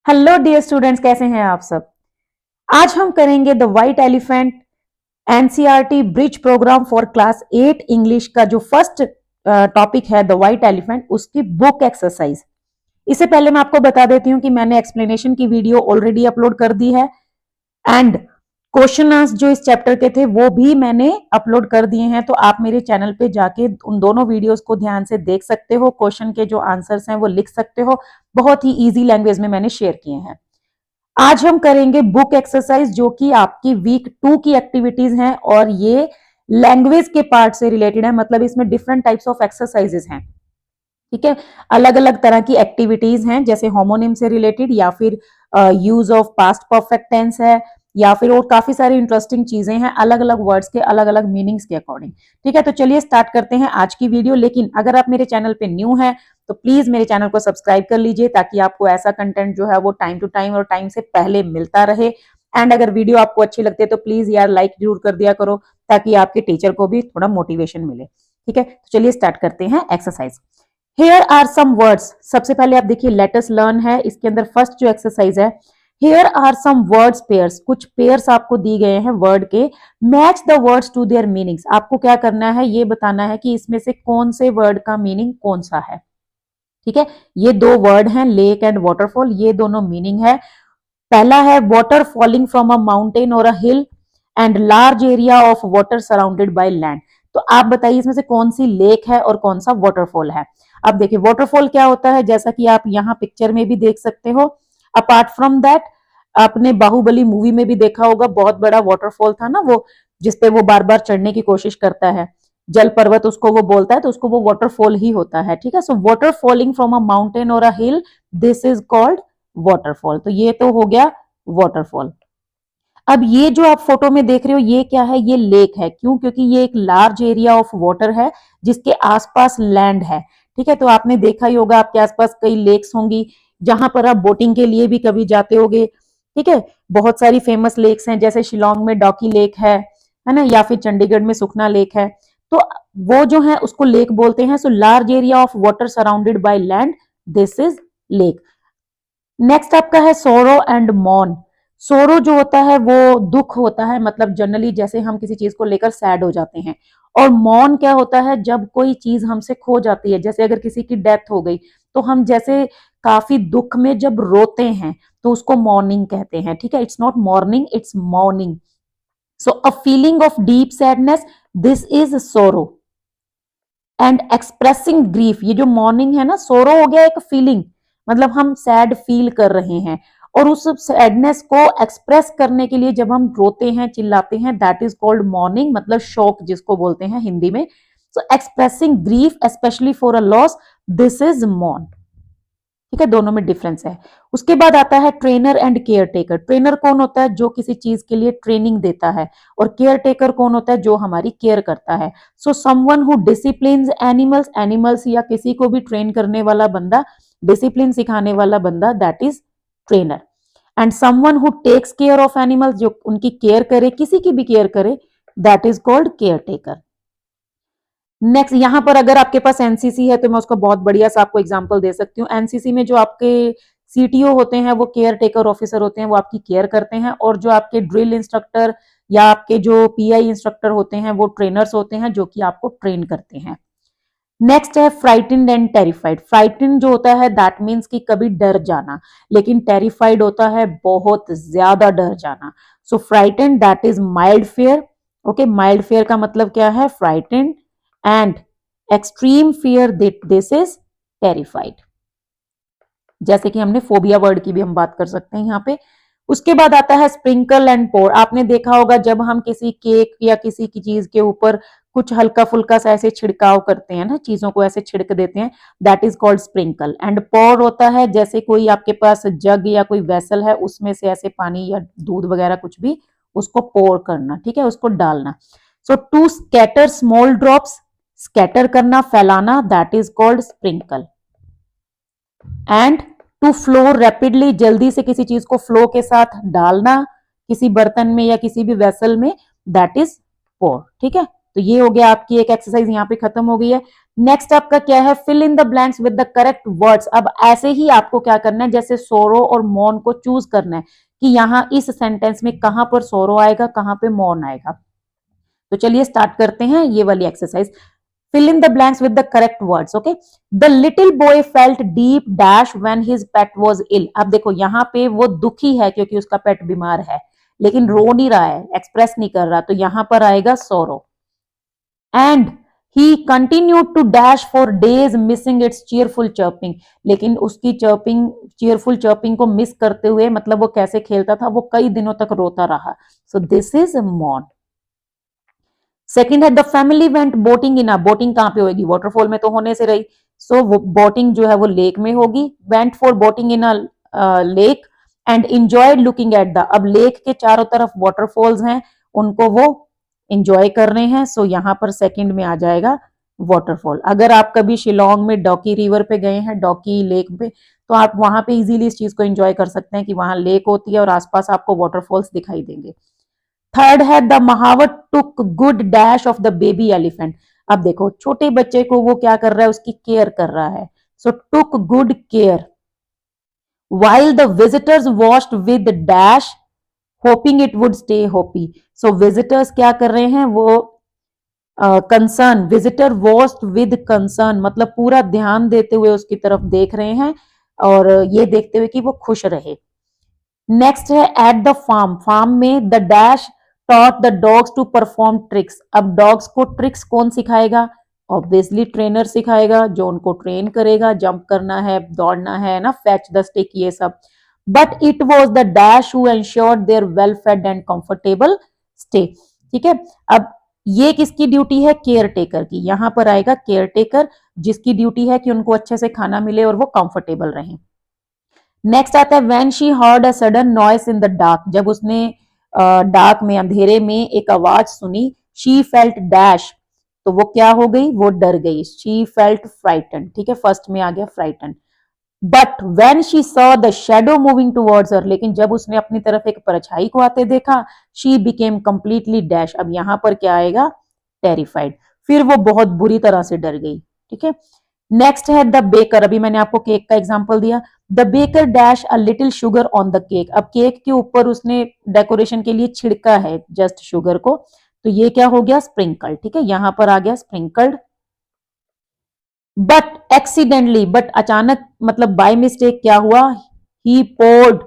Hello dear students, कैसे हैं आप सब। आज हम करेंगे the white elephant NCERT bridge program for class 8 English का जो फर्स्ट टॉपिक है द व्हाइट एलिफेंट, उसकी बुक एक्सरसाइज। इससे पहले मैं आपको बता देती हूँ कि मैंने एक्सप्लेनेशन की वीडियो ऑलरेडी अपलोड कर दी है एंड क्वेश्चन आंसर जो इस चैप्टर के थे वो भी मैंने अपलोड कर दिए हैं। तो आप मेरे चैनल पे जाके उन दोनों वीडियोस को ध्यान से देख सकते हो, क्वेश्चन के जो आंसर्स हैं वो लिख सकते हो। बहुत ही इजी लैंग्वेज में मैंने शेयर किए हैं। आज हम करेंगे बुक एक्सरसाइज जो कि आपकी वीक 2 की एक्टिविटीज हैं और ये लैंग्वेज के पार्ट से रिलेटेड है, मतलब इसमें डिफरेंट टाइप्स ऑफ एक्सरसाइजेस हैं। ठीक है, अलग अलग तरह की एक्टिविटीज हैं, जैसे होमोनिम से रिलेटेड या फिर use of past perfect tense है, या फिर और काफी सारी इंटरेस्टिंग चीजें हैं अलग अलग वर्ड्स के अलग अलग मीनिंग्स के अकॉर्डिंग। ठीक है, तो चलिए स्टार्ट करते हैं आज की वीडियो। लेकिन अगर आप मेरे चैनल पे न्यू है तो प्लीज मेरे चैनल को सब्सक्राइब कर लीजिए ताकि आपको ऐसा कंटेंट जो है वो टाइम टू टाइम और टाइम से पहले मिलता रहे। एंड अगर वीडियो आपको अच्छी लगती है तो प्लीज यार लाइक जरूर कर दिया करो ताकि आपके टीचर को भी थोड़ा मोटिवेशन मिले। ठीक है, तो चलिए स्टार्ट करते हैं exercise. Here are some words. सबसे पहले आप देखिए लेट अस लर्न है, इसके अंदर फर्स्ट जो एक्सरसाइज है, here are some words pairs. कुछ पेयर्स आपको दी गए हैं वर्ड के, match the words to their meanings. आपको क्या करना है, ये बताना है कि इसमें से कौन से वर्ड का मीनिंग कौन सा है। ठीक है, ये दो वर्ड हैं लेक एंड वाटरफॉल, ये दोनों मीनिंग है। पहला है water falling from a mountain और a hill and large area of water surrounded by land. तो आप बताइए इसमें से कौन सी लेक है और कौन सा वाटरफॉल है। अब देखिए वाटरफॉल क्या होता है, जैसा कि आप यहाँ पिक्चर में भी देख सकते हो। अपार्ट फ्रॉम दैट, आपने बाहुबली मूवी में भी देखा होगा, बहुत बड़ा वाटरफॉल था ना वो, जिसपे वो बार बार चढ़ने की कोशिश करता है, जल पर्वत उसको वो बोलता है, तो उसको वो वाटरफॉल ही होता है। ठीक है, so water falling from a mountain और a hill, this is called waterfall. तो ये तो हो गया वाटरफॉल। अब ये जो आप फोटो में देख रहे हो ये क्या है, ये लेक है। क्यों? क्योंकि ये एक लार्ज एरिया ऑफ वाटर है जिसके आसपास लैंड है। ठीक है, तो आपने देखा ही होगा आपके आसपास कई लेक्स होंगी जहां पर आप बोटिंग के लिए भी कभी जाते होगे। ठीक है, बहुत सारी फेमस लेक्स हैं, जैसे शिलोंग में डॉकी लेक है ना, या फिर चंडीगढ़ में सुखना लेक है। तो वो जो है उसको लेक बोलते हैं। So large area of water surrounded by land, this is lake. Next आपका है सोरो एंड मॉन। सोरो जो होता है वो दुख होता है, मतलब जनरली जैसे हम किसी चीज को लेकर सैड हो जाते हैं। और मॉन क्या होता है, जब कोई चीज हमसे खो जाती है, जैसे अगर किसी की डेथ हो गई तो हम जैसे काफी दुख में जब रोते हैं तो उसको मॉर्निंग कहते हैं। ठीक है, it's not morning, it's morning. So a feeling of deep sadness, this is सोरो। एंड एक्सप्रेसिंग ग्रीफ, ये जो मॉर्निंग है ना, सोरो हो गया एक फीलिंग, मतलब हम सैड फील कर रहे हैं, और उस सैडनेस को एक्सप्रेस करने के लिए जब हम रोते हैं चिल्लाते हैं, दैट इज कॉल्ड मॉर्निंग, मतलब शोक जिसको बोलते हैं हिंदी में। So expressing grief specially for a loss, this is mourn. ठीक है, दोनों में डिफरेंस है। उसके बाद आता है trainer and care taker. Trainer कौन होता है, जो किसी चीज के लिए ट्रेनिंग देता है, और केयर टेकर कौन होता है, जो हमारी केयर करता है। So someone who disciplines animals, animals या किसी को भी ट्रेन करने वाला बंदा, डिसिप्लिन सिखाने वाला बंदा, that is trainer. And someone who takes care of animals, जो उनकी केयर करे, किसी की भी केयर करे, that is called care taker. Next, यहां पर अगर आपके पास एनसीसी है तो मैं उसका बहुत बढ़िया सा आपको एग्जांपल दे सकती हूँ। एनसीसी में जो आपके सीटीओ होते हैं वो केयर टेकर ऑफिसर होते हैं, वो आपकी केयर करते हैं, और जो आपके ड्रिल इंस्ट्रक्टर या आपके जो पीआई इंस्ट्रक्टर होते हैं वो ट्रेनर्स होते हैं जो कि आपको ट्रेन करते हैं। नेक्स्ट है फ्राइटेंड एंड टेरिफाइड। फ्राइटेंड जो होता है दैट मीन्स कि कभी डर जाना, लेकिन टेरिफाइड होता है बहुत ज्यादा डर जाना। So frightened that is mild fear. Okay, mild fear का मतलब क्या है, frightened, and extreme fear, this is terrified. जैसे कि हमने फोबिया वर्ड की भी हम बात कर सकते हैं यहाँ पे। उसके बाद आता है स्प्रिंकल एंड पोर। आपने देखा होगा जब हम किसी केक या किसी की चीज के ऊपर कुछ हल्का फुल्का सा ऐसे छिड़काव करते हैं ना, चीजों को ऐसे छिड़क देते हैं, that is called sprinkle. And pour होता है जैसे कोई आपके पास जग या कोई वेसल है, उसमें से ऐसे पानी या दूध वगैरह कुछ भी, उसको पोर करना। ठीक है, उसको डालना। So to scatter small drops, scatter करना, फैलाना, that is called sprinkle. And to flow rapidly, जल्दी से किसी चीज को फ्लो के साथ डालना किसी बर्तन में या किसी भी वेसल में, दैट इज पोर। ठीक है, तो ये हो गया आपकी एक एक्सरसाइज यहाँ पे खत्म हो गई है। नेक्स्ट आपका क्या है, fill in the blanks with the correct words. अब ऐसे ही आपको क्या करना है, जैसे सोरो और मौन को चूज करना है कि यहाँ इस सेंटेंस में कहां पर सोरो आएगा, कहां पे मौन आएगा। तो चलिए स्टार्ट करते हैं ये वाली exercise. fill in the blanks with the correct words. Okay, the little boy felt deep dash when his pet was ill. अब देखो यहाँ पे वो दुखी है क्योंकि उसका पेट बीमार है, लेकिन रो नहीं रहा है, एक्सप्रेस नहीं कर रहा, तो यहां पर आएगा sorrow. And he continued to dash for days missing its cheerful chirping. लेकिन उसकी cheerful chirping को मिस करते हुए, मतलब वो कैसे खेलता था, वो कई दिनों तक रोता रहा. So this is mourn. Second है the family went boating in a, boating कहां पे होगी, वाटरफॉल में तो होने से रही, सो बोटिंग जो है वो लेक में होगी, went for boating in a lake and enjoyed looking at the, अब लेक के चारों तरफ वाटरफॉल्स हैं, उनको वो एंजॉय कर रहे हैं, सो यहां पर सेकंड में आ जाएगा वाटरफॉल। अगर आप कभी शिलोंग में डॉकी रिवर पे गए हैं, डॉकी लेक पे, तो आप वहां पे इजीली इस चीज को एंजॉय कर सकते हैं कि वहां लेक होती है और आसपास आपको वाटरफॉल्स दिखाई देंगे। थर्ड है the mahout took good dash of the baby elephant. अब देखो छोटे बच्चे को वो क्या कर रहा है, उसकी केयर कर रहा है, so took good care. While the visitors washed with dash hoping it would stay happy. So visitors क्या कर रहे हैं, वो concern, visitor washed with concern, मतलब पूरा ध्यान देते हुए उसकी तरफ देख रहे हैं और ये देखते हुए कि वो खुश रहे। नेक्स्ट है एट द फार्म, फार्म में the dash taught the dogs to perform tricks. अब डॉग्स को ट्रिक्स कौन सिखाएगा, ऑब्वियसली ट्रेनर सिखाएगा, जो उनको ट्रेन करेगा, जंप करना है, दौड़ना है ना, फैच द स्टिक, ये सब। But it was the dash who ensured their well fed and comfortable stay. ठीक है, अब ये किसकी ड्यूटी है, केयर टेकर की, यहां पर आएगा केयर टेकर, जिसकी ड्यूटी है कि उनको अच्छे से खाना मिले और वो कंफर्टेबल रहें। नेक्स्ट आता है when she heard a sudden noise in the dark, जब उसने डार्क में, अंधेरे में एक आवाज सुनी, शी फेल्ट डैश, तो वो क्या हो गई, वो डर गई, शी फेल्ट फ्राइटन। ठीक है, फर्स्ट में आ गया frighten. But when she saw the shadow moving towards her, लेकिन जब उसने अपनी तरफ एक परछाई को आते देखा, शी बिकेम कंप्लीटली डैश, अब यहां पर क्या आएगा, टेरिफाइड, फिर वो बहुत बुरी तरह से डर गई। ठीक है, नेक्स्ट है द बेकर, अभी मैंने आपको केक का एग्जांपल दिया, the baker dash a little sugar on the cake, अब केक के ऊपर उसने डेकोरेशन के लिए छिड़का है जस्ट शुगर को, तो ये क्या हो गया, स्प्रिंकल। ठीक है, यहां पर आ गया स्प्रिंकल्ड। बट एक्सीडेंटली, बट अचानक, मतलब बाय मिस्टेक क्या हुआ, ही पोर्ड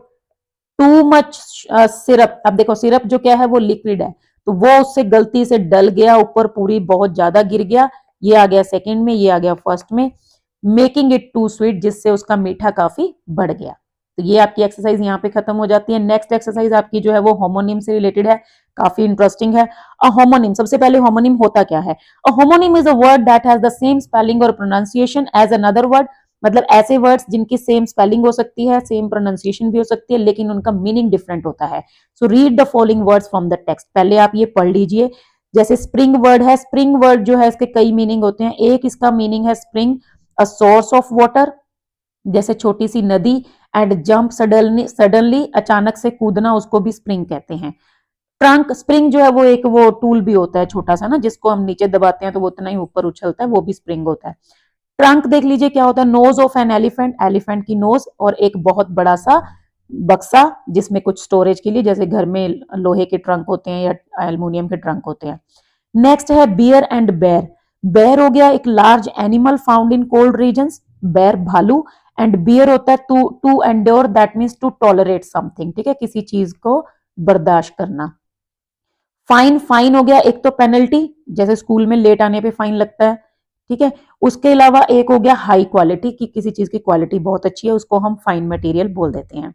टू मच सिरप। अब देखो सिरप जो क्या है वो लिक्विड है, तो वो उससे गलती से डल गया ऊपर, पूरी बहुत ज्यादा गिर गया, ये आ गया सेकंड में, ये आ गया फर्स्ट में, मेकिंग इट टू स्वीट, जिससे उसका मीठा काफी बढ़ गया। तो ये आपकी एक्सरसाइज यहाँ पे खत्म हो जाती है। नेक्स्ट एक्सरसाइज आपकी जो है वो होमोनिम से रिलेटेड है, काफी इंटरेस्टिंग है। अ होमोनिम, सबसे पहले होमोनिम होता क्या है, a homonym is a word that has the same spelling और प्रोनाउंसिएशन एज अनदर वर्ड, मतलब ऐसे वर्ड्स जिनकी सेम स्पेलिंग हो सकती है, सेम प्रोनाउंसिएशन भी हो सकती है, लेकिन उनका मीनिंग डिफरेंट होता है। So read the following words from the text, पहले आप ये पढ़ लीजिए। जैसे स्प्रिंग वर्ड है, स्प्रिंग वर्ड जो है इसके कई मीनिंग होते हैं, एक इसका मीनिंग है spring a source of water, जैसे छोटी सी नदी, एंड जंप सडनली, सडनली अचानक से कूदना, उसको भी स्प्रिंग कहते हैं। ट्रंक, स्प्रिंग जो है वो एक वो टूल भी होता है छोटा सा ना, जिसको हम नीचे दबाते हैं तो वो उतना ही ऊपर उछलता है, वो भी स्प्रिंग होता है। ट्रंक देख लीजिए क्या होता है, nose of an elephant, elephant की नोज, और एक बहुत बड़ा सा बक्सा जिसमें कुछ स्टोरेज के लिए, जैसे घर में लोहे के ट्रंक होते हैं या एल्युमिनियम के ट्रंक होते हैं। नेक्स्ट है बियर एंड बेर, बेर हो गया एक large animal found in cold regions, bear भालू, एंड बियर होता है to to endure, that means to tolerate something. ठीक है, किसी चीज को बर्दाश्त करना। फाइन, फाइन हो गया एक तो पेनल्टी, जैसे स्कूल में लेट आने पे फाइन लगता है। ठीक है, उसके अलावा एक हो गया हाई क्वालिटी, कि किसी चीज की क्वालिटी बहुत अच्छी है, उसको हम फाइन मटेरियल बोल देते हैं।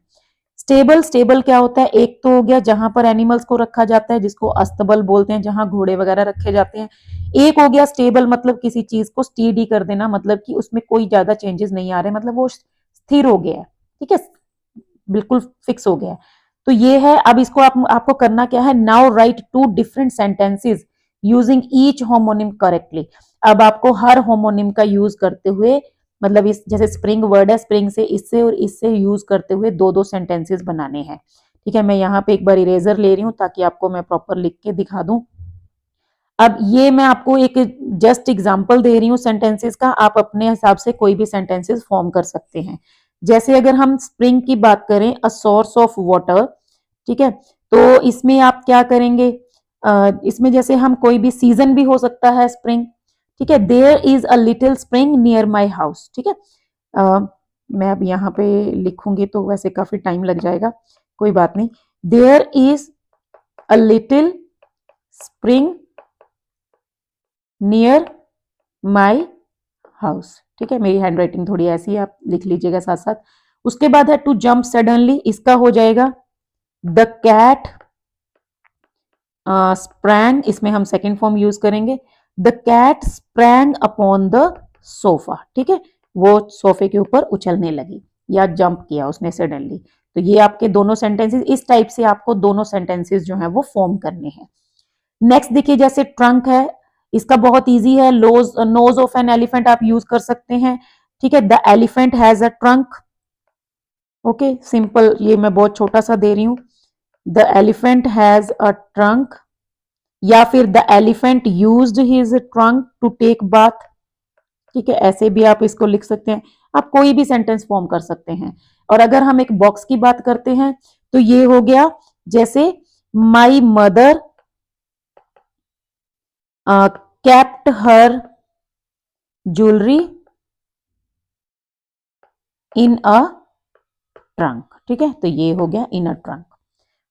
स्टेबल, स्टेबल क्या होता है, एक तो हो गया जहां पर एनिमल्स को रखा जाता है, जिसको अस्तबल बोलते हैं, जहां घोड़े वगैरह रखे जाते हैं। एक हो गया स्टेबल, मतलब किसी चीज को स्टीडी कर देना, मतलब कि उसमें कोई ज्यादा चेंजेस नहीं आ रहे, मतलब वो स्थिर हो गया है। ठीक है, बिल्कुल फिक्स हो गया है। तो ये है, अब इसको आपको करना क्या है, now write two different sentences using each homonym correctly. अब आपको हर होमोनिम का यूज करते हुए, मतलब इस जैसे स्प्रिंग वर्ड है, स्प्रिंग से इससे और इससे यूज करते हुए दो दो सेंटेंसेस बनाने हैं। ठीक है, मैं यहाँ पे एक बार इरेजर ले रही हूँ ताकि आपको मैं प्रॉपर लिख के दिखा दूं। अब ये मैं आपको एक जस्ट एग्जांपल दे रही हूँ सेंटेंसेस का, आप अपने हिसाब से कोई भी सेंटेंसेस फॉर्म कर सकते हैं। जैसे अगर हम स्प्रिंग की बात करें, अ सोर्स ऑफ वाटर, ठीक है, तो इसमें आप क्या करेंगे, इसमें जैसे हम कोई भी सीजन भी हो सकता है स्प्रिंग, ठीक है, there is a little spring near my house, ठीक है। अ, मैं अब यहाँ पे लिखूंगी तो वैसे काफी टाइम लग जाएगा, कोई बात नहीं। There is a little spring near my house, ठीक है, मेरी हैंड राइटिंग थोड़ी ऐसी है, आप लिख लीजिएगा साथ साथ। उसके बाद है टू जंप सडनली, इसका हो जाएगा द कैट स्प्रैंग, इसमें हम सेकेंड फॉर्म यूज करेंगे, the cat sprang upon the sofa, ठीक है, वो सोफे के ऊपर उछलने लगी या जंप किया उसने सडनली। तो ये आपके दोनों सेंटेंसेस, इस टाइप से आपको दोनों सेंटेंसेस जो है वो फॉर्म करने हैं। नेक्स्ट देखिए, जैसे ट्रंक है, इसका बहुत इजी है, नोज ऑफ एन एलिफेंट आप यूज कर सकते हैं, ठीक है, the elephant has a trunk, okay, simple, ये मैं बहुत छोटा सा दे रही हूं, the elephant has a trunk, या फिर the elephant used his trunk to take bath, ठीक है, ऐसे भी आप इसको लिख सकते हैं। आप कोई भी सेंटेंस फॉर्म कर सकते हैं। और अगर हम एक बॉक्स की बात करते हैं तो ये हो गया, जैसे my mother kept her jewelry in a trunk, ठीक है, तो ये हो गया इन अ ट्रंक।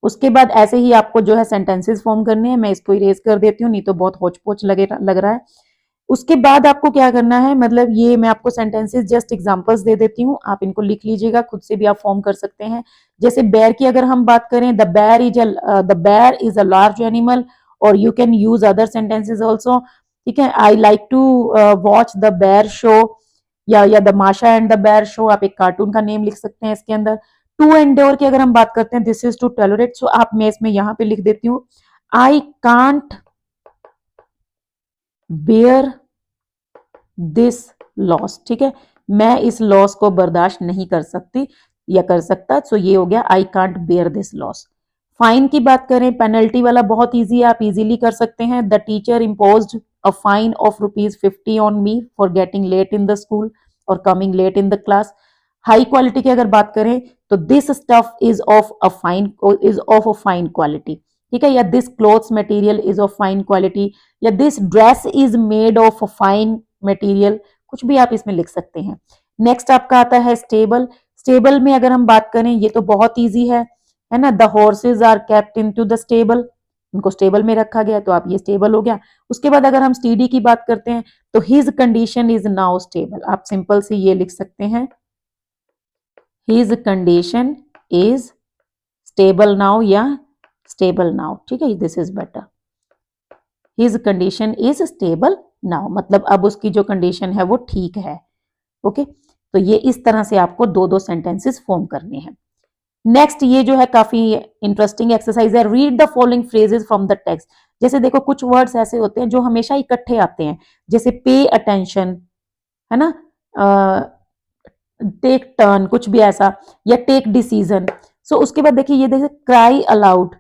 उसके बाद ऐसे ही आपको जो है सेंटेंसेस फॉर्म करने हैं, मैं इसको इरेज कर देती हूँ, नहीं तो बहुत होच पोच लग रहा है। उसके बाद आपको क्या करना है, मतलब ये मैं आपको सेंटेंसेस जस्ट एग्जांपल्स दे देती हूँ, आप इनको लिख लीजिएगा, खुद से भी आप फॉर्म कर सकते हैं। जैसे बेयर की अगर हम बात करें, the bear is a large animal, और you can use other sentences also, ठीक है, I like to watch the bear show, या the Masha and the bear show, आप एक कार्टून का नेम लिख सकते हैं इसके अंदर। टू एंड्योर की अगर हम बात करते हैं, this is to tolerate, so आप, मैं इसमें यहाँ पे लिख देती हूँ, I can't bear this loss, ठीक है, मैं इस लॉस को बर्दाश्त नहीं कर सकती या कर सकता, सो ये हो गया I can't bear this loss. Fine की बात करें, पेनल्टी वाला बहुत इजी है, आप इजीली कर सकते हैं, the teacher imposed a fine of ₹50 on me for getting late in the school और coming late in the class. High quality की अगर बात करें तो this stuff is of a fine quality, ठीक है, या this clothes material is of fine quality, या this dress is made of fine material, कुछ भी आप इसमें लिख सकते हैं। नेक्स्ट आपका आता है स्टेबल। स्टेबल में अगर हम बात करें, ये तो बहुत इजी है ना, the horses are kept into the stable, उनको स्टेबल में रखा गया, तो आप ये स्टेबल हो गया। उसके बाद अगर हम स्टीडी की बात करते हैं तो his condition is now stable, आप सिंपल से ये लिख सकते हैं, his condition is stable now या स्टेबल नाउ, ठीक है, this is better, his condition is stable now, मतलब अब उसकी जो कंडीशन है वो ठीक है, ओके। तो ये इस तरह से आपको दो दो सेंटेंसेस फॉर्म करने हैं। नेक्स्ट ये जो है काफी इंटरेस्टिंग एक्सरसाइज है, read the following phrases from the text. जैसे देखो कुछ वर्ड्स ऐसे होते हैं जो हमेशा इकट्ठे आते हैं, जैसे पे अटेंशन, है ना, टेक टर्न, कुछ भी ऐसा, या टेक डिसीजन। सो उसके बाद देखिए, ये देखिए, cry aloud,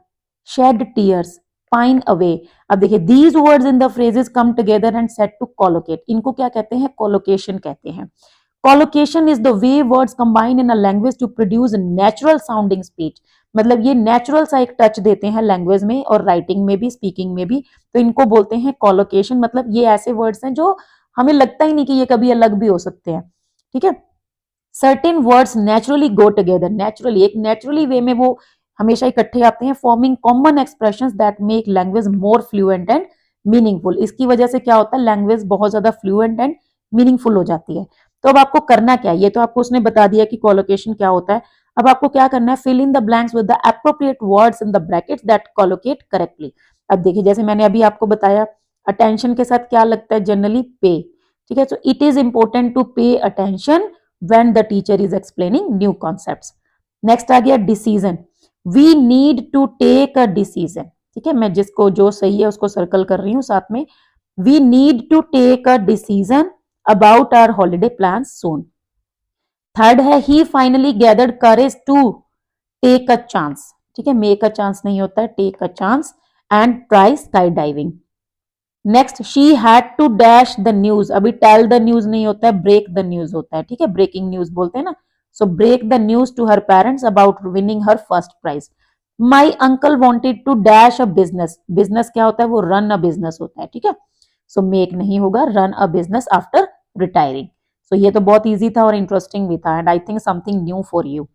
shed tears, pine away. अब देखिए, these words in the phrases come together and set to collocate, इनको क्या कहते हैं, कोलोकेशन कहते हैं। Collocation is the way words combine in a language to produce natural sounding speech, मतलब ये नेचुरल सा एक टच देते हैं लैंग्वेज में और राइटिंग में भी, स्पीकिंग में भी, तो इनको बोलते हैं कोलोकेशन। मतलब ये ऐसे वर्ड्स हैं जो हमें लगता ही नहीं कि ये कभी अलग भी हो सकते हैं, ठीक है। Certain words naturally go together, naturally, एक नेचुरली वे में वो हमेशा इकट्ठे आते हैं, forming common expressions that make language more fluent and meaningful. इसकी वजह से क्या होता है, लैंग्वेज बहुत ज्यादा फ्लुएंट एंड मीनिंगफुल हो जाती है। तो अब आपको करना क्या है, ये तो आपको उसने बता दिया कि कोलोकेशन क्या होता है। अब आपको क्या करना है, fill in the blanks with the appropriate words in the brackets that collocate correctly. अब देखिए, जैसे मैंने अभी आपको बताया, अटेंशन के साथ क्या लगता है, जनरली पे, ठीक है, so it is important to pay attention when the teacher is explaining new concepts. Next आ गया decision, we need to take a decision, ठीक है, मैं जिसको जो सही है उसको सर्कल कर रही हूँ साथ में, we need to take a decision about our holiday plans soon. Third है, he finally gathered courage to take a chance, ठीक है, make a chance नहीं होता है, take a chance and try skydiving. Next, she had to dash the news, अभी tell the news नहीं होता है, ब्रेक द न्यूज होता है, ठीक है, ब्रेकिंग न्यूज बोलते हैं ना। So break the news to her parents about winning her first prize. My uncle wanted to dash a business, business क्या होता है, वो रन अ बिजनेस होता है, ठीक है। सो मेक नहीं होगा, run a business after retiring. So ये तो बहुत ईजी था और इंटरेस्टिंग भी था, and I think something new for you.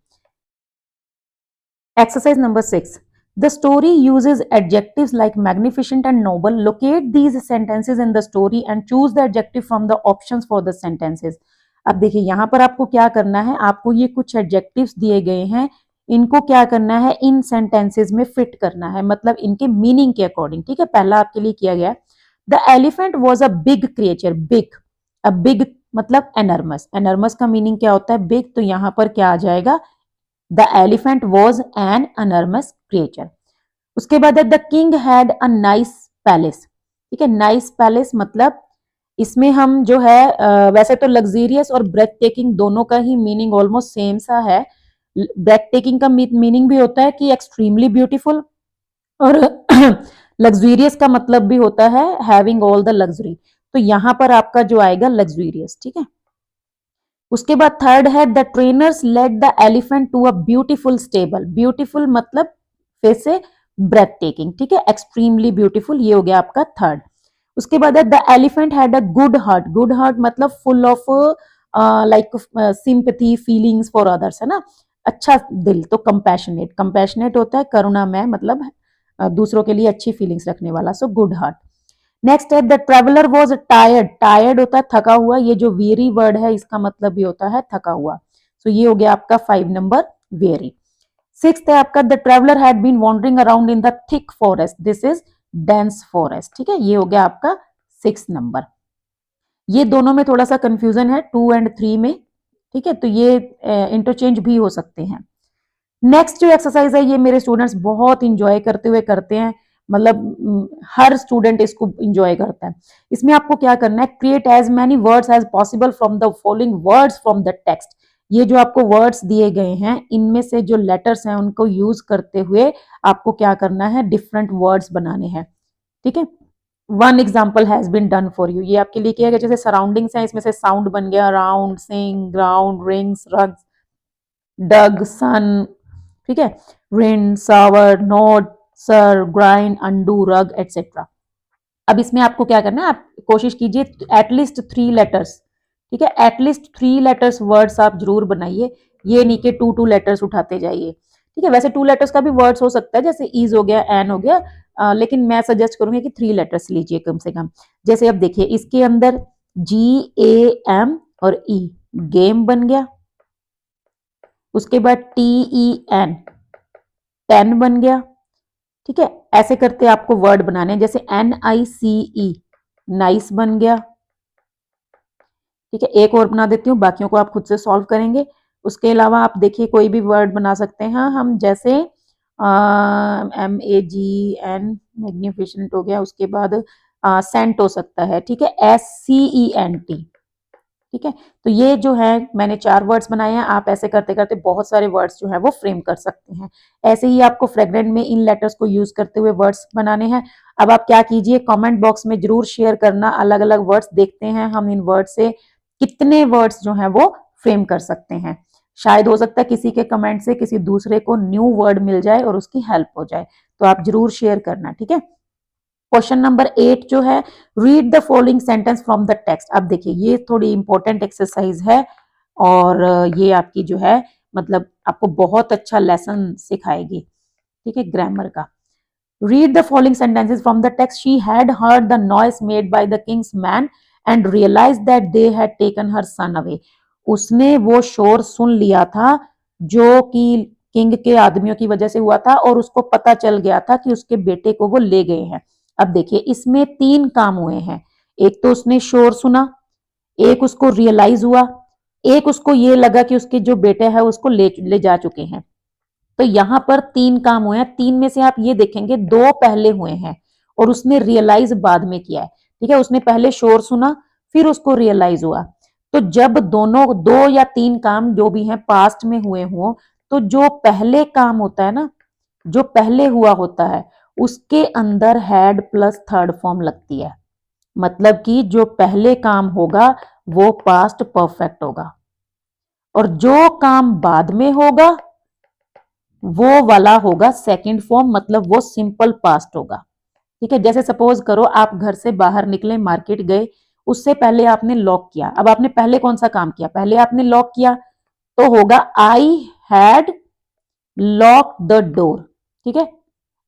Exercise number 6. The story uses adjectives like magnificent and noble. Locate these sentences in the story and choose the adjective from the options for the sentences. अब देखिए यहाँ पर आपको क्या करना है, आपको ये कुछ एडजेक्टिव्स दिए गए हैं, इनको क्या करना है, इन सेंटेंसेस में फिट करना है, मतलब इनके मीनिंग के अकॉर्डिंग, ठीक है। पहला आपके लिए किया गया, the elephant was a big creature, big, a big मतलब एनर्मस, एनर्मस का मीनिंग क्या होता है, बिग, तो यहाँ पर क्या आ जाएगा, the elephant was an enormous creature. उसके बाद the king had a nice palace, ठीक है, नाइस पैलेस मतलब इसमें हम जो है वैसे तो लग्जीरियस और ब्रेथ टेकिंग दोनों का ही मीनिंग ऑलमोस्ट सेम सा है। ब्रेथ टेकिंग का मीनिंग भी होता है कि एक्सट्रीमली ब्यूटीफुल, और लग्जूरियस का मतलब भी होता है हैविंग ऑल द लग्जरी, तो यहां पर आपका जो आएगा लग्जूरियस, ठीक है। उसके बाद थर्ड है, the trainers led the elephant to a beautiful stable, beautiful मतलब फिर से ब्रेथ टेकिंग, ठीक है, एक्सट्रीमली ब्यूटीफुल, ये हो गया आपका थर्ड। उसके बाद है, the elephant had a good heart, good heart मतलब full of like sympathy feelings for others, है ना, अच्छा दिल, तो कंपैशनेट, कंपैशनेट होता है करुणा में, मतलब दूसरों के लिए अच्छी फीलिंग्स रखने वाला, सो गुड हार्ट। नेक्स्ट है, the traveller was tired, tired होता है थका हुआ, ये जो वेरी वर्ड है इसका मतलब भी होता है थका हुआ, सो ये हो गया आपका 5 नंबर, वेरी। सिक्स्थ है आपका, the traveller had been wandering around in the thick forest, this is dense forest, ठीक है, ये हो गया आपका 6 नंबर। ये दोनों में थोड़ा सा कंफ्यूजन है 2 एंड 3 में, ठीक है, तो ये इंटरचेंज भी हो सकते हैं। नेक्स्ट जो एक्सरसाइज है ये मेरे स्टूडेंट्स बहुत इंजॉय करते हुए करते हैं, मतलब हर स्टूडेंट इसको इंजॉय करता है। इसमें आपको क्या करना है, create as many words as possible from the following words from the text. ये जो आपको वर्ड्स दिए गए हैं इनमें से जो लेटर्स हैं उनको यूज करते हुए आपको क्या करना है, डिफरेंट वर्ड्स बनाने हैं, ठीक है। One example has been done for you, ये आपके लिए किया गया, जैसे सराउंडिंग्स हैं इसमें से साउंड बन गया राउंड, सिंग, ग्राउंड, रिंग्स, रग्स, डग, सन, ठीक है, रिन, सावर, नोट, सर, ग्राइंड, अंडू, रग एटसेट्रा। अब इसमें आपको क्या करना है, आप कोशिश कीजिए एटलीस्ट 3 लेटर्स, ठीक है, एटलीस्ट 3 लेटर्स वर्ड्स आप जरूर बनाइए, ये नहीं कि 2 लेटर्स उठाते जाइए, ठीक है। वैसे 2 लेटर्स का भी वर्ड्स हो सकता है, जैसे ईज हो गया, एन हो गया, लेकिन मैं सजेस्ट करूंगी कि 3 लेटर्स लीजिए कम से कम। जैसे अब देखिए इसके अंदर GAM और E, गेम बन गया। उसके बाद TEN, टेन बन गया, ठीक है। ऐसे करते आपको वर्ड बनाने, जैसे NICE, नाइस बन गया, ठीक है। एक और बना देती हूँ, बाकियों को आप खुद से सॉल्व करेंगे। उसके अलावा आप देखिए कोई भी वर्ड बना सकते हैं हम, जैसे MAGN, मैग्निफिशेंट हो गया। उसके बाद सेंट हो सकता है, ठीक है, SCENT, ठीक है। तो ये जो है मैंने 4 वर्ड्स बनाए हैं, आप ऐसे करते करते बहुत सारे वर्ड्स जो है वो फ्रेम कर सकते हैं। ऐसे ही आपको फ्रेगमेंट में इन लेटर्स को यूज करते हुए वर्ड्स बनाने हैं। अब आप क्या कीजिए, कमेंट बॉक्स में जरूर शेयर करना अलग अलग वर्ड्स, देखते हैं हम इन वर्ड्स से कितने वर्ड्स जो है वो फ्रेम कर सकते हैं। शायद हो सकता है किसी के कमेंट से किसी दूसरे को न्यू वर्ड मिल जाए और उसकी हेल्प हो जाए, तो आप जरूर शेयर करना, ठीक है। क्वेश्चन नंबर 8 जो है, read the following sentence from the text. अब देखिए ये थोड़ी इंपॉर्टेंट एक्सरसाइज है, और ये आपकी जो है मतलब आपको बहुत अच्छा लेसन सिखाएगी, ठीक है, ग्रामर का। Read the following sentences from the text. She had heard the noise made by the king's man and realise that they had taken her son away. उसने वो शोर सुन लिया था जो कि किंग के आदमियों की वजह से हुआ था, और उसको पता चल गया था कि उसके बेटे को वो ले गए हैं। अब देखिए इसमें 3 काम हुए हैं, एक तो उसने शोर सुना, एक उसको रियलाइज हुआ, एक उसको ये लगा कि उसके जो बेटे है उसको ले जा चुके हैं। तो यहां पर 3 काम हुए हैं, 3 में से आप ये देखेंगे 2 पहले हुए हैं और उसने रियलाइज बाद में किया है, ठीक है। उसने पहले शोर सुना फिर उसको रियलाइज हुआ। तो जब दोनों 2 या 3 काम जो भी हैं पास्ट में हुए हों, तो जो पहले काम होता है ना, जो पहले हुआ होता है उसके अंदर हैड प्लस थर्ड फॉर्म लगती है, मतलब कि जो पहले काम होगा वो पास्ट परफेक्ट होगा, और जो काम बाद में होगा वो वाला होगा सेकंड फॉर्म, मतलब वो सिंपल पास्ट होगा। ठीक है, जैसे सपोज करो आप घर से बाहर निकले, मार्केट गए, उससे पहले आपने लॉक किया। अब आपने पहले कौन सा काम किया? पहले आपने लॉक किया, तो होगा I had lock the door. ठीक है,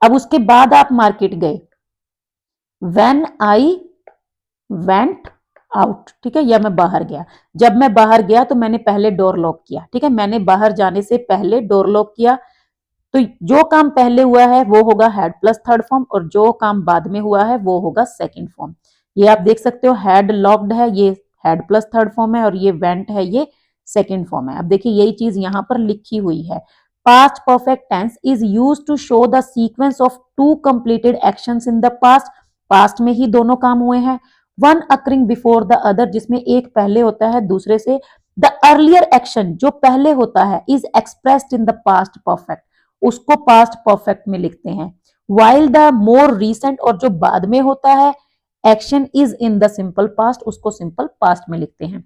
अब उसके बाद आप मार्केट गए, व्हेन आई वेंट आउट। ठीक है, या मैं बाहर गया, जब मैं बाहर गया तो मैंने पहले डोर लॉक किया। ठीक है, मैंने बाहर जाने से पहले डोर लॉक किया, तो जो काम पहले हुआ है वो होगा हैड प्लस थर्ड फॉर्म, और जो काम बाद में हुआ है वो होगा सेकंड फॉर्म। ये आप देख सकते हो, हैड लॉक्ड है, ये हैड प्लस थर्ड फॉर्म है, और ये वेंट है, ये सेकंड फॉर्म है। अब देखिए यही चीज यहां पर लिखी हुई है। Past perfect tense is used to show the sequence of two completed actions in the past. Past में ही दोनों काम हुए हैं, one occurring before the other, जिसमें एक पहले होता है दूसरे से। द अर्लियर एक्शन, जो पहले होता है, is expressed in the past perfect, उसको पास्ट परफेक्ट में लिखते हैं। वाइल द मोर रीसेंट, और जो बाद में होता है, action is in the simple past, उसको सिंपल पास्ट में लिखते हैं।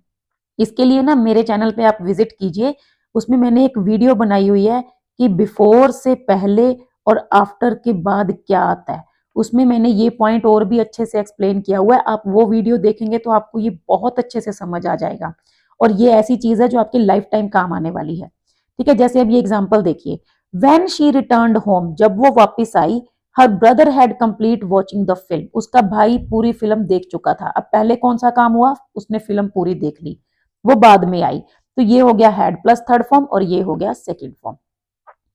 इसके लिए ना मेरे चैनल पे आप विजिट कीजिए, उसमें मैंने एक वीडियो बनाई हुई है कि बिफोर से पहले और आफ्टर के बाद क्या आता है। उसमें मैंने ये पॉइंट और भी अच्छे से एक्सप्लेन किया हुआ है, आप वो वीडियो देखेंगे तो आपको ये बहुत अच्छे से समझ आ जाएगा, और ये ऐसी चीज है जो आपकी लाइफ टाइम काम आने वाली है। ठीक है, जैसे अब ये एग्जाम्पल देखिए, व्हेन शी रिटर्न्ड होम, जब वो वापस आई, her brother had complete watching the film, उसका भाई पूरी फिल्म देख चुका था। अब पहले कौन सा काम हुआ? उसने फिल्म पूरी देख ली, वो बाद में आई, तो ये हो गया हैड प्लस थर्ड फॉर्म, और ये हो गया सेकंड फॉर्म।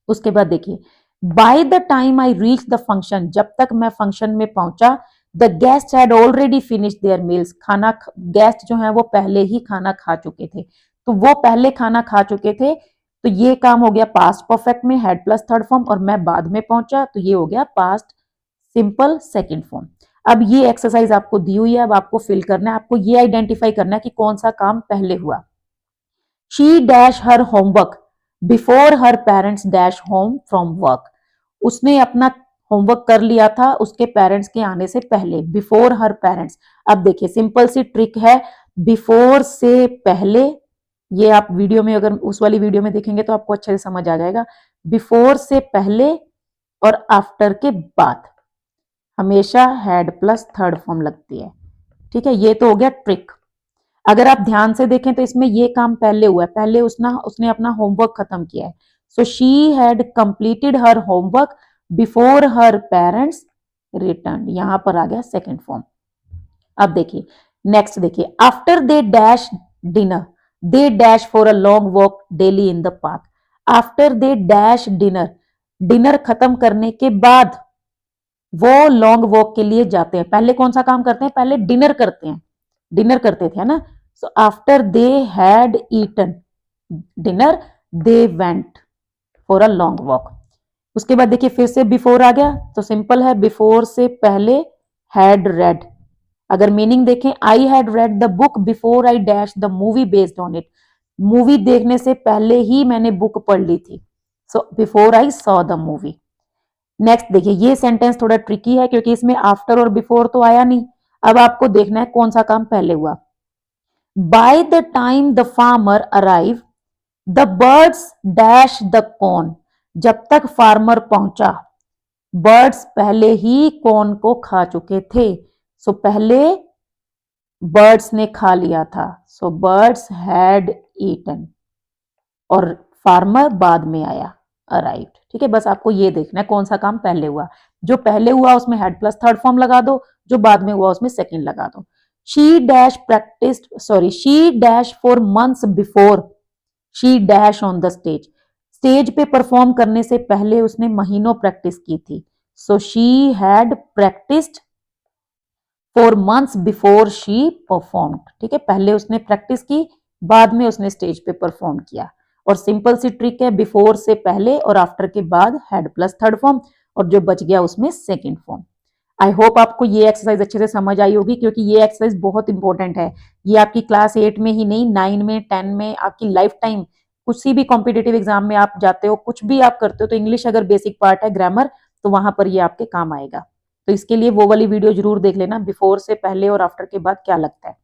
उसके बाद देखिए, by the time I reach the function, जब तक मैं फंक्शन में पहुंचा, the guest had already finish their meals, खाना, गेस्ट जो है वो पहले ही खाना खा चुके थे, तो वो पहले खाना खा चुके थे, तो ये काम हो गया पास्ट परफेक्ट में हैड प्लस थर्ड फॉर्म, और मैं बाद में पहुंचा तो ये हो गया पास्ट सिंपल सेकंड फॉर्म। अब ये एक्सरसाइज आपको दी हुई है, अब आपको फिल करना है, आपको ये आइडेंटिफाई करना है कि कौन सा काम पहले हुआ। She dash her homework before her parents dash home from work, उसने अपना होमवर्क कर लिया था उसके पेरेंट्स के आने से पहले, बिफोर हर पेरेंट्स। अब देखिए सिंपल सी ट्रिक है, बिफोर से पहले, ये आप वीडियो में अगर उस वाली वीडियो में देखेंगे तो आपको अच्छे से समझ आ जाएगा, बिफोर से पहले और आफ्टर के बाद हमेशा हैड प्लस थर्ड फॉर्म लगती है। ठीक है, ये तो हो गया ट्रिक। अगर आप ध्यान से देखें तो इसमें ये काम पहले हुआ है, पहले उसने अपना होमवर्क खत्म किया है, so she had completed her homework before her parents return, यहां पर आ गया सेकंड फॉर्म। अब देखिए नेक्स्ट, देखिए after they dash dinner, they dash for a long walk daily in the park. After they dash dinner, dinner खत्म करने के बाद वो लॉन्ग वॉक के लिए जाते हैं। पहले कौन सा काम करते हैं? पहले डिनर करते हैं, डिनर करते थे, है ना। So after they had eaten dinner, they went for a long walk. उसके बाद देखिए फिर से बिफोर आ गया, तो सिंपल है, बिफोर से पहले हैड रेड। अगर मीनिंग देखें, I had read the book before I dash the movie based on it, movie देखने से पहले ही मैंने बुक पढ़ ली थी, so before I saw the movie. Next देखिए, ये सेंटेंस थोड़ा ट्रिकी है क्योंकि इसमें आफ्टर और बिफोर तो आया नहीं। अब आपको देखना है कौन सा काम पहले हुआ। Bye the time the farmer arrive, the birds dash the corn, जब तक फार्मर पहुंचा, बर्ड्स पहले ही कॉर्न को खा चुके थे, सो पहले बर्ड्स ने खा लिया था, सो बर्ड्स हैड ईटन, और फार्मर बाद में आया, अराइव्ड। ठीक है, बस आपको ये देखना है कौन सा काम पहले हुआ, जो पहले हुआ उसमें हेड प्लस थर्ड फॉर्म लगा दो, जो बाद में हुआ उसमें सेकंड लगा दो। She dash practised, sorry, she dash for months before she dash on the stage, stage पे परफॉर्म करने से पहले उसने महीनों प्रैक्टिस की थी, सो she had practised for months before she performed. ठीक है, पहले उसने प्रैक्टिस की, बाद में उसने स्टेज पे परफॉर्म किया। और सिंपल सी ट्रिक है, बिफोर से पहले और आफ्टर के बाद हैड प्लस थर्ड फॉर्म, और जो बच गया उसमें सेकंड फॉर्म। आई होप आपको ये एक्सरसाइज अच्छे से समझ आई होगी, क्योंकि ये एक्सरसाइज बहुत इंपॉर्टेंट है। ये आपकी क्लास 8 में ही नहीं, 9 में, 10 में, आपकी लाइफ टाइम किसी भी कॉम्पिटेटिव एग्जाम में आप जाते हो, कुछ भी आप करते हो, तो इंग्लिश अगर बेसिक पार्ट है, ग्रामर, तो वहां पर ये आपके काम आएगा। तो इसके लिए वो वाली वीडियो जरूर देख लेना, बिफोर से पहले और आफ्टर के बाद क्या लगता है।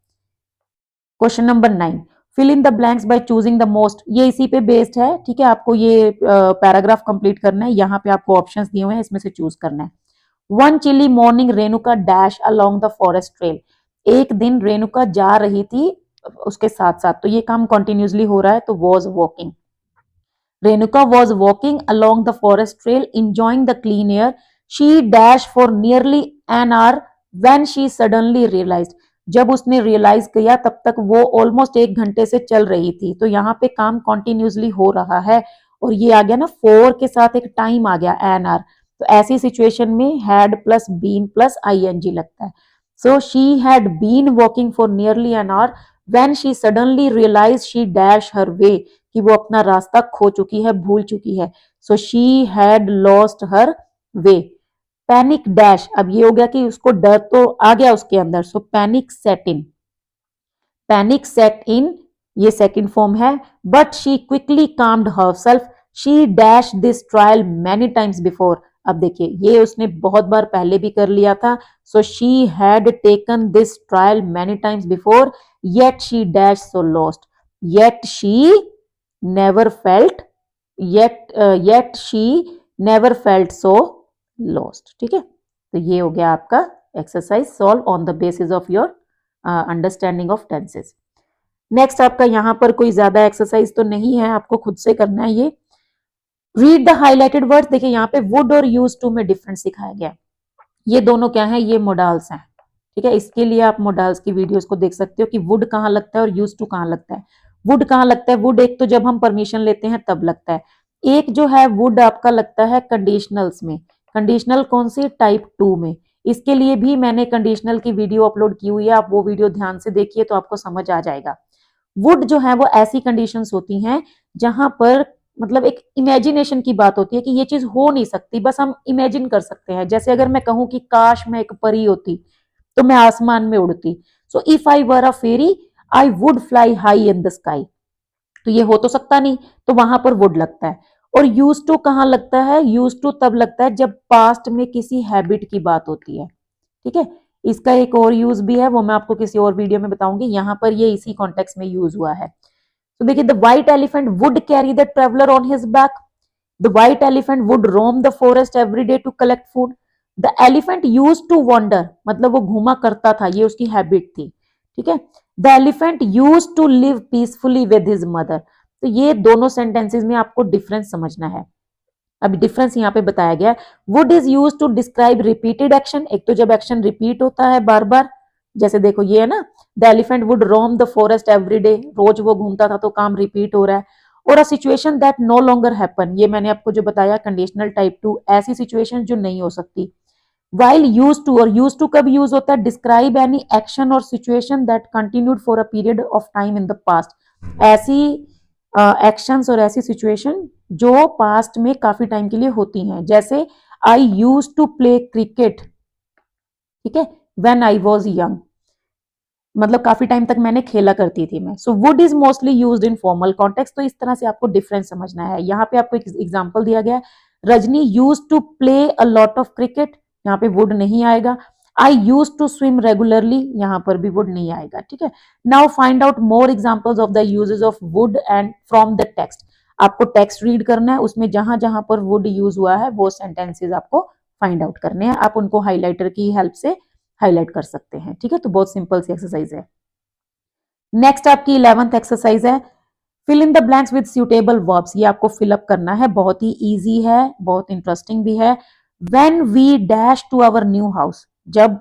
Question number 9, fill in the blanks by choosing the most. ये इसी पे बेस्ड है, ठीक है। आपको ये पैराग्राफ कंप्लीट करना है, यहाँ पे आपको ऑप्शंस दिए हुए हैं, इसमें से चूज करना है। One chilli morning Renuka dash along the forest trail. एक दिन रेणुका जा रही थी उसके साथ साथ, तो ये काम कंटिन्यूसली हो रहा है, तो was walking. Renuka was walking along the forest trail enjoying the clean air. She dashed for nearly an hour when she suddenly realized. जब उसने रियलाइज किया तब तक वो ऑलमोस्ट 1 घंटे से चल रही थी, तो यहाँ पे काम कंटिन्यूसली हो रहा है, और ये आ गया ना 4 के साथ एक टाइम आ गया एन आर, तो ऐसी सिचुएशन में had plus been plus ING लगता है। So she had been walking for nearly an hour when she suddenly realize she dash her way, कि वो अपना रास्ता खो चुकी है, भूल चुकी है। So she had lost her way. Panic dash, अब ये हो गया कि उसको डर तो आ गया उसके अंदर, सो पैनिक सेट इन। पैनिक सेट इन ये सेकंड फॉर्म है, but she quickly calmed herself. She dash this trial many times before. अब देखिए ये उसने बहुत बार पहले भी कर लिया था, सो she had taken this trial many times before yet she dash so lost. Yet she never felt, yet she never felt so lost. ठीक है, तो ये हो गया आपका exercise solve on the basis of your understanding of tenses. Next आपका यहाँ पर कोई ज्यादा एक्सरसाइज तो नहीं है, आपको खुद से करना है ये। Read the highlighted words. देखिए यहाँ पे वुड और यूज टू में डिफरेंस सिखाया गया। ये दोनों क्या है, ये मोडाल्स हैं। ठीक है, इसके लिए आप मोडाल्स की वीडियोस को देख सकते हो कि वुड कहाँ लगता है और यूज टू कहाँ लगता है। वुड कहाँ लगता है, वुड एक तो जब हम परमिशन लेते हैं तब लगता है। एक जो है वुड आपका लगता है कंडीशनल्स में। कंडीशनल कौन सी, टाइप 2 में। इसके लिए भी मैंने कंडीशनल की वीडियो अपलोड की हुई है, आप वो वीडियो ध्यान से देखिए तो आपको समझ आ जाएगा। वुड जो है वो ऐसी कंडीशंस होती हैं जहां पर मतलब एक इमेजिनेशन की बात होती है कि ये चीज हो नहीं सकती, बस हम इमेजिन कर सकते हैं। जैसे अगर मैं कहूं कि काश मैं एक परी होती तो मैं आसमान में उड़ती। So if I were a fairy I would fly high in the sky. तो ये हो तो सकता नहीं, तो वहां पर वुड लगता है। और यूज टू कहाँ लगता है, यूज टू तब लगता है जब पास्ट में किसी हैबिट की बात होती है। ठीक है, इसका एक और यूज भी है, वो मैं आपको किसी और वीडियो में बताऊंगी। यहाँ पर ये इसी कॉन्टेक्स्ट में यूज हुआ है। तो देखिए, the white elephant would carry the traveller on his back. The white elephant would roam the forest every day to collect food. The elephant use to wander, मतलब वो घूमा करता था, ये उसकी हैबिट थी। ठीक है, the elephant use to live peacefully with his mother. तो ये दोनों सेंटेंसेस में आपको डिफरेंस समझना है। अभी डिफरेंस यहाँ पे बताया गया है। Would is use to describe repeated action, एक तो जब एक्शन रिपीट होता है बार बार, जैसे देखो ये है ना, the elephant would roam the forest every day, रोज वो घूमता था तो काम रिपीट हो रहा है। और a situation that no longer happen, ये मैंने आपको जो बताया कंडीशनल टाइप 2, ऐसी सिचुएशन जो नहीं हो सकती। वाइल यूज टू, और यूज टू कब यूज होता है, डिस्क्राइब एनी एक्शन और situation that continued for a period of time in the past. ऐसी एक्शंस और ऐसी सिचुएशन जो पास्ट में काफी टाइम के लिए होती हैं। जैसे आई यूज टू प्ले क्रिकेट, ठीक है, व्हेन आई वाज यंग, मतलब काफी टाइम तक मैंने खेला करती थी मैं। So would is mostly used in formal context. तो इस तरह से आपको डिफरेंस समझना है। यहाँ पे आपको एक एग्जांपल दिया गया है, Rajni use to play a lot of cricket, यहाँ पे वुड नहीं आएगा। I use to swim regularly, यहाँ पर भी वुड नहीं आएगा। ठीक है, now find out more examples of the uses of would and from the text. आपको टेक्स्ट रीड करना है, उसमें जहां जहां पर वुड यूज हुआ है वो सेंटेंसेस आपको फाइंड आउट करने हैं। आप उनको हाइलाइटर की हेल्प से हाईलाइट कर सकते हैं। ठीक है, तो बहुत सिंपल सी एक्सरसाइज है। नेक्स्ट आपकी 11th एक्सरसाइज है, fill in the blanks with suitable verbs. ये आपको फिलअप करना है, बहुत ही इजी है, बहुत इंटरेस्टिंग भी है। When we dash to our new house, जब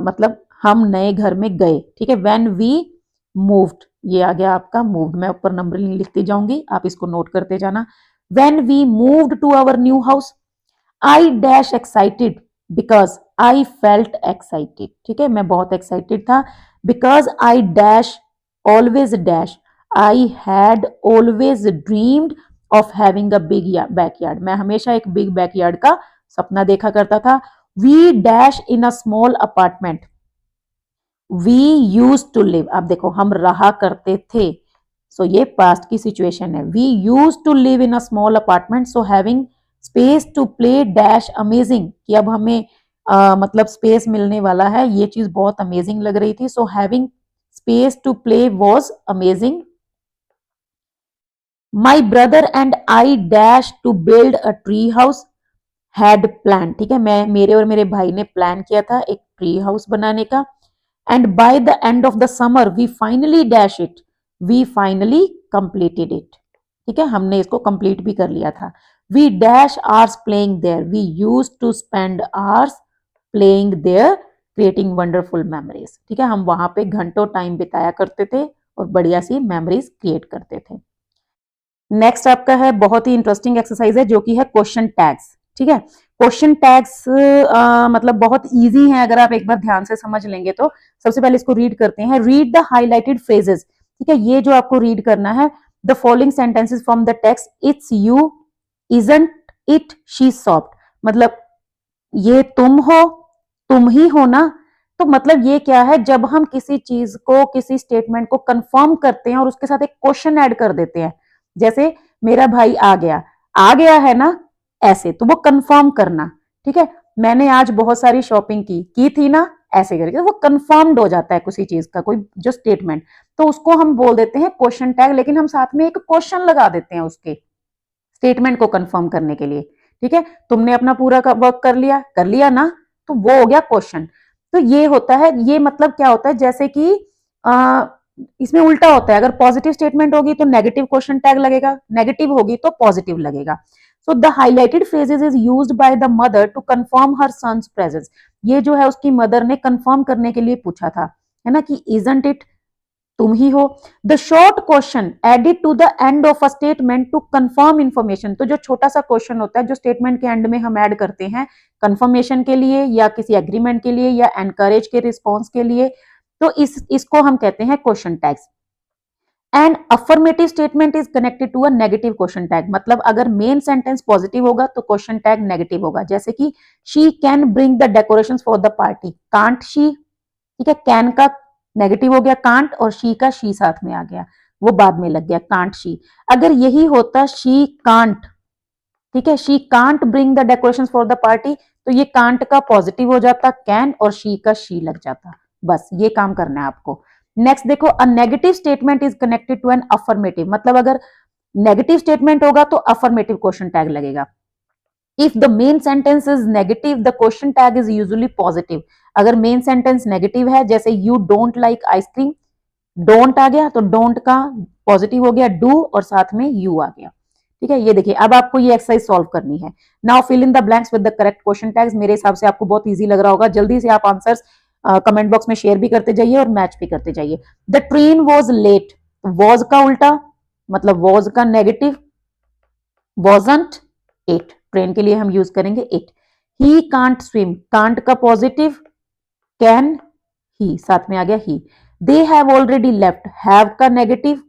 मतलब हम नए घर में गए। ठीक है, व्हेन वी मूव्ड, ये आ गया आपका मूव्ड। मैं ऊपर नंबरिंग लिखती जाऊंगी, आप इसको नोट करते जाना। When we moved to our new house, I dash excited because I felt excited. ठीक है, मैं बहुत एक्साइटेड था। Because I dash always dash, I had always dreamed of having a big backyard, मैं हमेशा एक बिग बैकयार्ड का सपना देखा करता था। We dash in a small apartment, we use to live, आप देखो हम रहा करते थे, सो ये पास्ट की सिचुएशन है। We use to live in a small apartment, so having space to play dash amazing, कि अब हमें मतलब स्पेस मिलने वाला है, ये चीज बहुत अमेजिंग लग रही थी। So having space to play was amazing. My brother and I dash to build a tree house had plan, ठीक है, मैं मेरे और मेरे भाई ने प्लान किया था एक ट्री हाउस बनाने का। And by the end of the summer we finally dash it, we finally completed it, ठीक है, हमने इसको कंप्लीट भी कर लिया था। We dash hours playing there, we used to spend hours playing there creating wonderful memories, ठीक है, हम वहां पे घंटों टाइम बिताया करते थे और बढ़िया सी मेमोरीज क्रिएट करते थे। नेक्स्ट आपका है बहुत ही इंटरेस्टिंग एक्सरसाइज है जो कि है क्वेश्चन टैग्स, ठीक है। क्वेश्चन टैग्स मतलब बहुत इजी है, अगर आप एक बार ध्यान से समझ लेंगे तो। सबसे पहले इसको रीड करते हैं। रीड द हाईलाइटेड फ्रेजेस, ठीक है, ये जो आपको रीड करना है। The following sentences from the text, it's you, isn't it she soft, मतलब ये तुम हो, तुम ही हो ना। तो मतलब ये क्या है, जब हम किसी चीज को, किसी स्टेटमेंट को कंफर्म करते हैं और उसके साथ एक क्वेश्चन ऐड कर देते हैं, जैसे मेरा भाई आ गया है ना, ऐसे, तो वो कंफर्म करना, ठीक है। मैंने आज बहुत सारी शॉपिंग की थी ना, ऐसे करके वो कंफर्म्ड हो जाता है किसी चीज का, कोई जो स्टेटमेंट, तो उसको हम बोल देते हैं क्वेश्चन टैग, लेकिन हम साथ में एक क्वेश्चन लगा देते हैं उसके स्टेटमेंट को कंफर्म करने के लिए, ठीक है। तुमने अपना पूरा वर्क कर लिया ना, तो वो हो गया क्वेश्चन। तो ये होता है, ये मतलब क्या होता है, जैसे कि इसमें उल्टा होता है, अगर पॉजिटिव स्टेटमेंट होगी तो नेगेटिव क्वेश्चन टैग लगेगा, नेगेटिव होगी तो पॉजिटिव लगेगा। So the highlighted phrases is used by the mother to confirm her son's presence, ये जो है उसकी मदर ने कंफर्म करने के लिए पूछा था, है ना, कि इजंट इट, तुम ही हो। The short question added to the end of a statement to confirm information, तो जो छोटा सा क्वेश्चन होता है जो स्टेटमेंट के एंड में हम ऐड करते हैं कंफर्मेशन के लिए या किसी एग्रीमेंट के लिए या एनकरेज के रिस्पॉन्स के लिए, तो इसको हम कहते हैं question tags. And affirmative statement is connected to a negative question tag, मतलब अगर मेन सेंटेंस पॉजिटिव होगा तो क्वेश्चन टैग नेगेटिव होगा, जैसे कि she can bring the decoration for the party, can't she, ठीक है, कैन का नेगेटिव हो गया कांट, और शी का शी साथ में आ गया, वो बाद में लग गया कांट शी। अगर यही होता शी कांट, ठीक है, she can't bring the decoration for the party, तो ये कांट का पॉजिटिव हो जाता कैन, और शी का शी लग जाता। बस ये काम करना है आपको। नेक्स्ट देखो, a negative statement is connected to an affirmative, मतलब अगर नेगेटिव स्टेटमेंट होगा तो अफर्मेटिव क्वेश्चन टैग लगेगा। If the main sentence is negative the question tag is usually positive, अगर मेन सेंटेंस नेगेटिव है, जैसे you don't like ice cream, don't आ गया तो डोंट का पॉजिटिव हो गया डू, और साथ में यू आ गया, ठीक है। ये देखिए, अब आपको ये एक्सरसाइज सॉल्व करनी है। Now fill in the blanks with the correct question tags, मेरे हिसाब से आपको बहुत इजी लग रहा होगा, जल्दी से आप आंसर्स कमेंट बॉक्स में शेयर भी करते जाइए और मैच भी करते जाइए। The train was late, was का उल्टा, मतलब वॉज का नेगेटिव, वॉजंट इट, ट्रेन के लिए हम यूज करेंगे it. He can't swim, can't का पॉजिटिव, कैन ही, साथ में आ गया he. They have already left, have का नेगेटिव,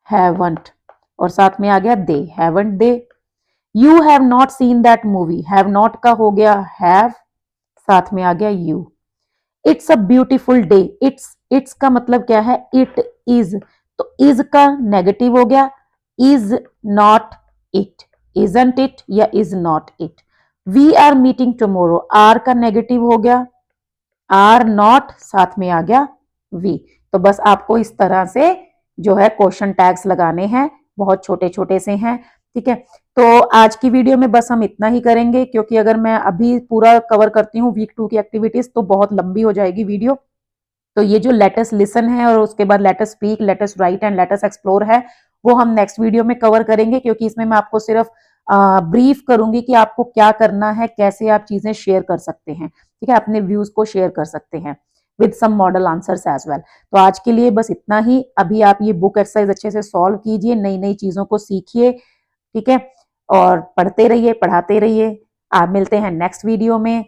हैवंट, और साथ में आ गया they, haven't they. You have not seen that movie, have not का हो गया हैव, साथ में आ गया you. It's a beautiful day, it's का मतलब क्या है, इट इज, तो इज का नेगेटिव हो गया, is not it, isn't it या is not it. We are meeting tomorrow, are का नेगेटिव हो गया, आर नॉट, साथ में आ गया वी। तो बस आपको इस तरह से जो है क्वेश्चन टैग्स लगाने हैं, बहुत छोटे छोटे से हैं, ठीक है। तो आज की वीडियो में बस हम इतना ही करेंगे, क्योंकि अगर मैं अभी पूरा कवर करती हूँ वीक 2 की एक्टिविटीज तो बहुत लंबी हो जाएगी वीडियो। तो ये जो लेटेस्ट लिसन है और उसके बाद latest speak, latest right and latest explore है, वो हम नेक्स्ट वीडियो में कवर करेंगे, क्योंकि इसमें मैं आपको सिर्फ ब्रीफ करूंगी कि आपको क्या करना है, कैसे आप चीजें शेयर कर सकते हैं, ठीक है, अपने व्यूज को शेयर कर सकते हैं with some model answers as well. तो आज के लिए बस इतना ही। अभी आप ये बुक एक्सरसाइज अच्छे से सॉल्व कीजिए, नई नई चीजों को सीखिए, ठीक है, और पढ़ते रहिए, पढ़ाते रहिए। आप मिलते हैं नेक्स्ट वीडियो में।